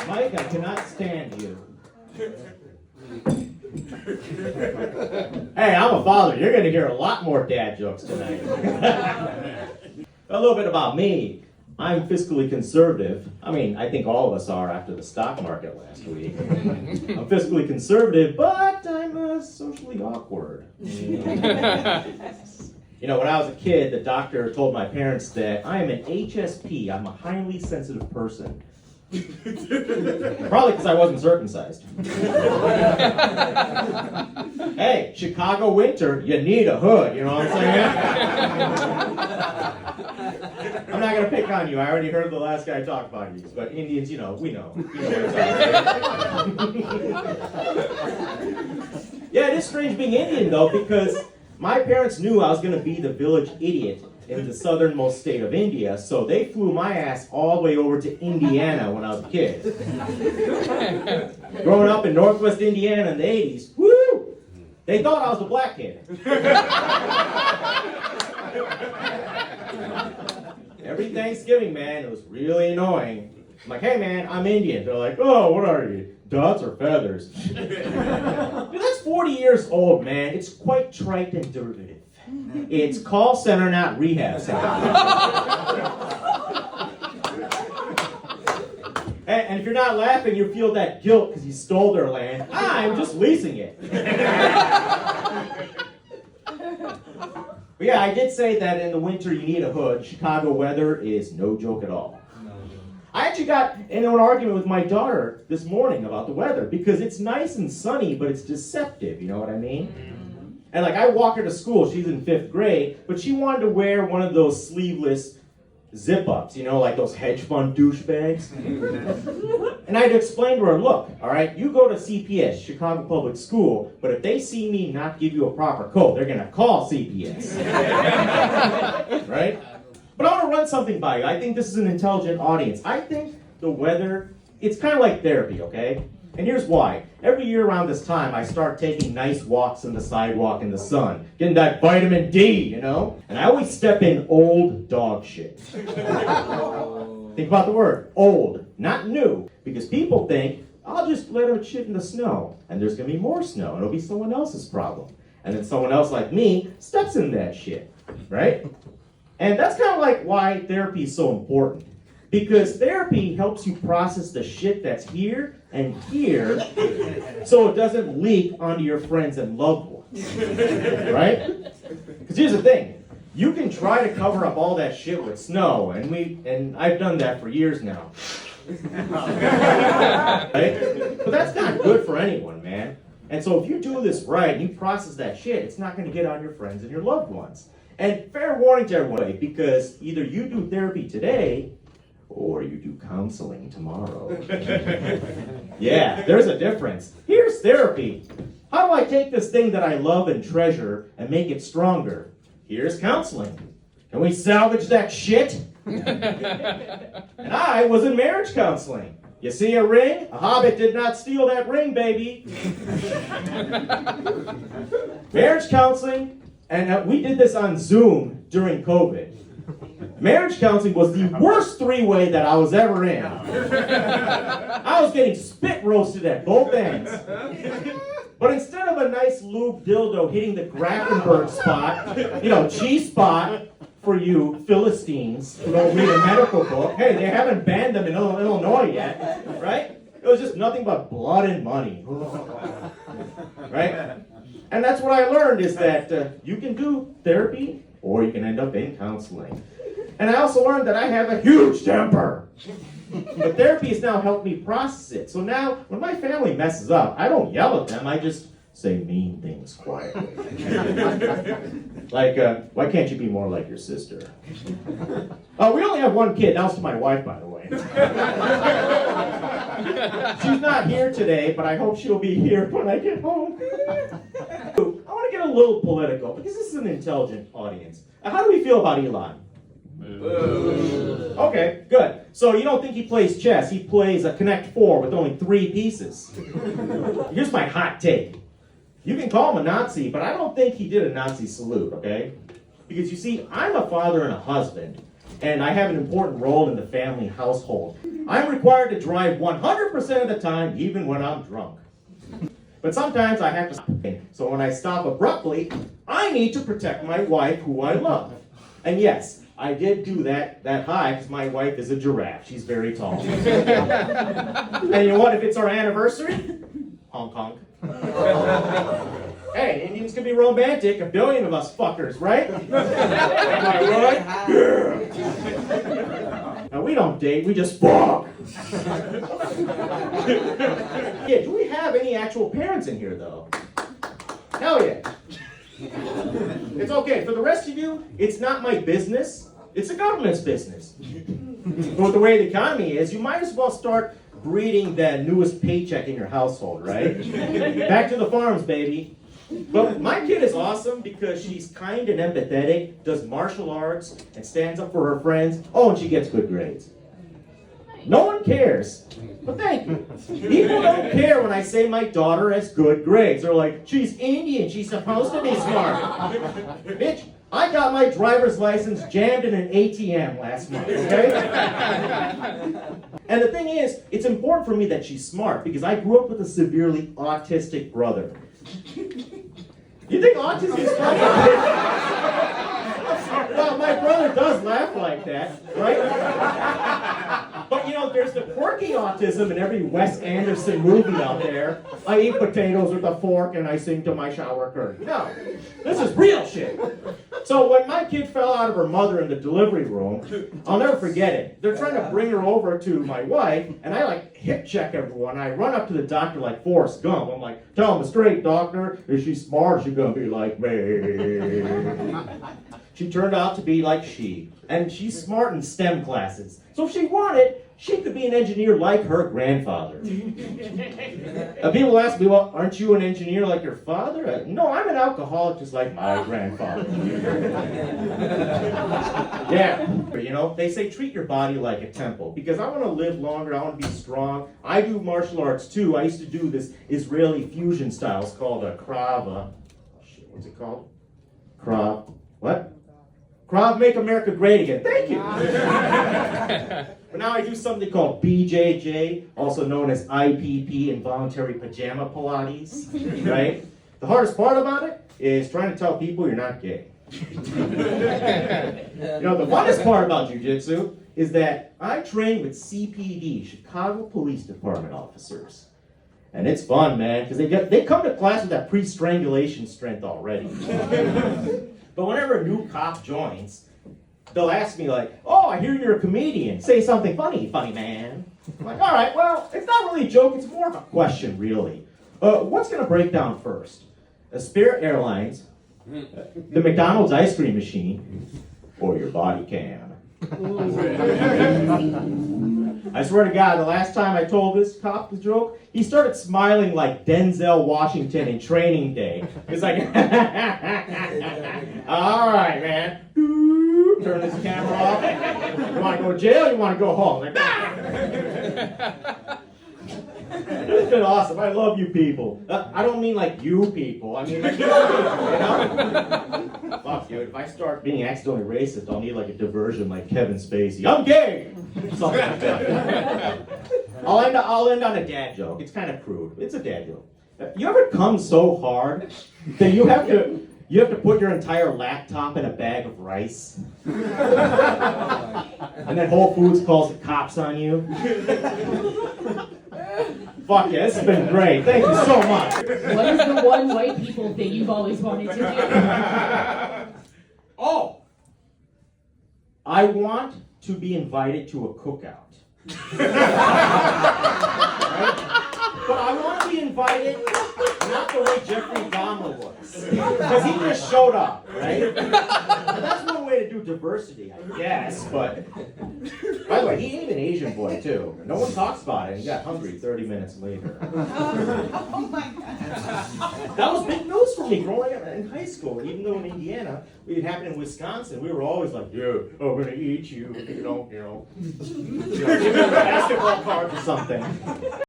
Mike, I cannot stand you. Hey, I'm a father. You're going to hear a lot more dad jokes tonight. A little bit about me. I'm fiscally conservative. I mean, I think all of us are after the stock market last week. I'm fiscally conservative, but I'm socially awkward. You know, when I was a kid, the doctor told my parents that I am an HSP. I'm a highly sensitive person. Probably because I wasn't circumcised. Hey, Chicago winter, you need a hood, you know what I'm saying? I'm not going to pick on you. I already heard the last guy talk about you. But Indians, you know, we know. You know what I'm talking. Yeah, it is strange being Indian, though, because my parents knew I was going to be the village idiot in the southernmost state of India, so they flew my ass all the way over to Indiana when I was a kid. Growing up in northwest Indiana in the 80s, woo! They thought I was a black kid. Every Thanksgiving, man, it was really annoying. I'm like, hey man, I'm Indian. They're like, oh, what are you? Dots or feathers? Dude, that's 40 years old, man. It's quite trite and derivative. It's call center, not rehab center. And if you're not laughing, you feel that guilt because you stole their land. I'm just leasing it. But yeah, I did say that in the winter you need a hood. Chicago weather is no joke at all. I actually got in an argument with my daughter this morning about the weather because it's nice and sunny, but it's deceptive, you know what I mean? And like I walk her to school, she's in 5th grade, but she wanted to wear one of those sleeveless zip-ups, you know, like those hedge fund douchebags. And I had to explain to her, look, all right, you go to CPS, Chicago Public School, but if they see me not give you a proper coat, they're going to call CPS. Right? But I want to run something by you. I think this is an intelligent audience. I think the weather, it's kind of like therapy, okay? And here's why. Every year around this time, I start taking nice walks on the sidewalk in the sun, getting that vitamin D, you know? And I always step in old dog shit. Think about the word, old, not new. Because people think, I'll just let them shit in the snow, and there's going to be more snow, and it'll be someone else's problem. And then someone else like me steps in that shit, right? And that's kind of like why therapy is so important. Because therapy helps you process the shit that's here and here so it doesn't leak onto your friends and loved ones. Right? Because here's the thing. You can try to cover up all that shit with snow, and I've done that for years now. Right? But that's not good for anyone, man. And so if you do this right and you process that shit, it's not going to get on your friends and your loved ones. And fair warning to everybody, because either you do therapy today or you do counseling tomorrow. Yeah, there's a difference. Here's therapy. How do I take this thing that I love and treasure and make it stronger? Here's counseling. Can we salvage that shit? And I was in marriage counseling. You see a ring? A hobbit did not steal that ring, baby. Marriage counseling, and we did this on Zoom during COVID. Marriage counseling was the worst three-way that I was ever in. I was getting spit roasted at both ends. But instead of a nice lube dildo hitting the Grafenberg spot, you know, G-spot for you Philistines who don't read a medical book, hey, they haven't banned them in Illinois yet, right? It was just nothing but blood and money. Right? And that's what I learned is that you can do therapy or you can end up in counseling. And I also learned that I have a huge temper. But therapy has now helped me process it. So now, when my family messes up, I don't yell at them. I just say mean things quietly. Like, why can't you be more like your sister? We only have one kid. That was to my wife, by the way. She's not here today, but I hope she'll be here when I get home. I want to get a little political, because this is an intelligent audience. How do we feel about Elon? Okay, good. So you don't think he plays chess. He plays a Connect 4 with only 3 pieces. Here's my hot take. You can call him a Nazi, but I don't think he did a Nazi salute, okay? Because you see, I'm a father and a husband, and I have an important role in the family household. I'm required to drive 100% of the time, even when I'm drunk. But sometimes I have to stop. So when I stop abruptly, I need to protect my wife, who I love. And yes, I did do that high because my wife is a giraffe. She's very tall. And you know what? If it's our anniversary, honk honk. Hey, Indians can be romantic. 1 billion of us fuckers, right? Am I right? Yeah. Now we don't date, we just fuck. Yeah, do we have any actual parents in here though? Hell yeah. It's okay. For the rest of you, it's not my business. It's the government's business. But with the way the economy is, you might as well start breeding the newest paycheck in your household, right? Back to the farms, baby. But my kid is awesome because she's kind and empathetic, does martial arts, and stands up for her friends. Oh, and she gets good grades. No one cares. But thank you. People don't care when I say my daughter has good grades. They're like, she's Indian, she's supposed to be smart. Bitch, I got my driver's license jammed in an ATM last month, okay? And the thing is, it's important for me that she's smart because I grew up with a severely autistic brother. You think autism is funny? Well, my brother does laugh like that, right? But you know, there's the quirky autism in every Wes Anderson movie out there. I eat potatoes with a fork and I sing to my shower curtain. No, this is real shit. So when my kid fell out of her mother in the delivery room, I'll never forget it. They're trying to bring her over to my wife, and I like hip check everyone. I run up to the doctor like Forrest Gump. I'm like, tell him straight, doctor. Is she smart? She's gonna be like me. She turned out to be like she. And she's smart in STEM classes. So if she wanted, she could be an engineer like her grandfather. People ask me, well, aren't you an engineer like your father? No, I'm an alcoholic just like my grandfather. Yeah, but you know, they say treat your body like a temple. Because I want to live longer, I want to be strong. I do martial arts too. I used to do this Israeli fusion style. It's called a what's it called? What? Krav Make America Great Again. Thank you. But now I do something called BJJ, also known as IPP, Involuntary Pajama Pilates, right? The hardest part about it is trying to tell people you're not gay. You know, the funnest part about jiu-jitsu is that I train with CPD, Chicago Police Department officers. And it's fun, man, because they come to class with that pre-strangulation strength already. But whenever a new cop joins, they'll ask me like, oh, I hear you're a comedian. Say something funny, funny man. I'm like, all right, well, it's not really a joke. It's more of a question, really. What's going to break down first? A Spirit Airlines, the McDonald's ice cream machine, or your body cam? I swear to God, the last time I told this cop the joke, he started smiling like Denzel Washington in Training Day. He's like, all right, man. Turn this camera off. You want to go to jail or you want to go home? Like, it's been awesome. I love you people. I don't mean like you people. I mean like you people, you know? Fuck, dude. If I start being accidentally racist, I'll need like a diversion like Kevin Spacey. I'm gay! Something like that. I'll end on a dad joke. It's kind of crude. It's a dad joke. You ever come so hard that you have to put your entire laptop in a bag of rice? And then Whole Foods calls the cops on you? Fuck yeah, this has been great. Thank you so much. What is the one white people thing you've always wanted to do? Oh! I want to be invited to a cookout. Right? But I want to be invited not the way Jeffrey Dahmer was. Because he just showed up, right? And that's one way to do diversity, I guess, but... By the way, he ate an Asian boy, too. No one talks about it, and he got hungry 30 minutes later. Oh my God. That was big news for me growing up in high school. Even though in Indiana, it happened in Wisconsin, we were always like, yeah, I'm going to eat you, give me a basketball card or something.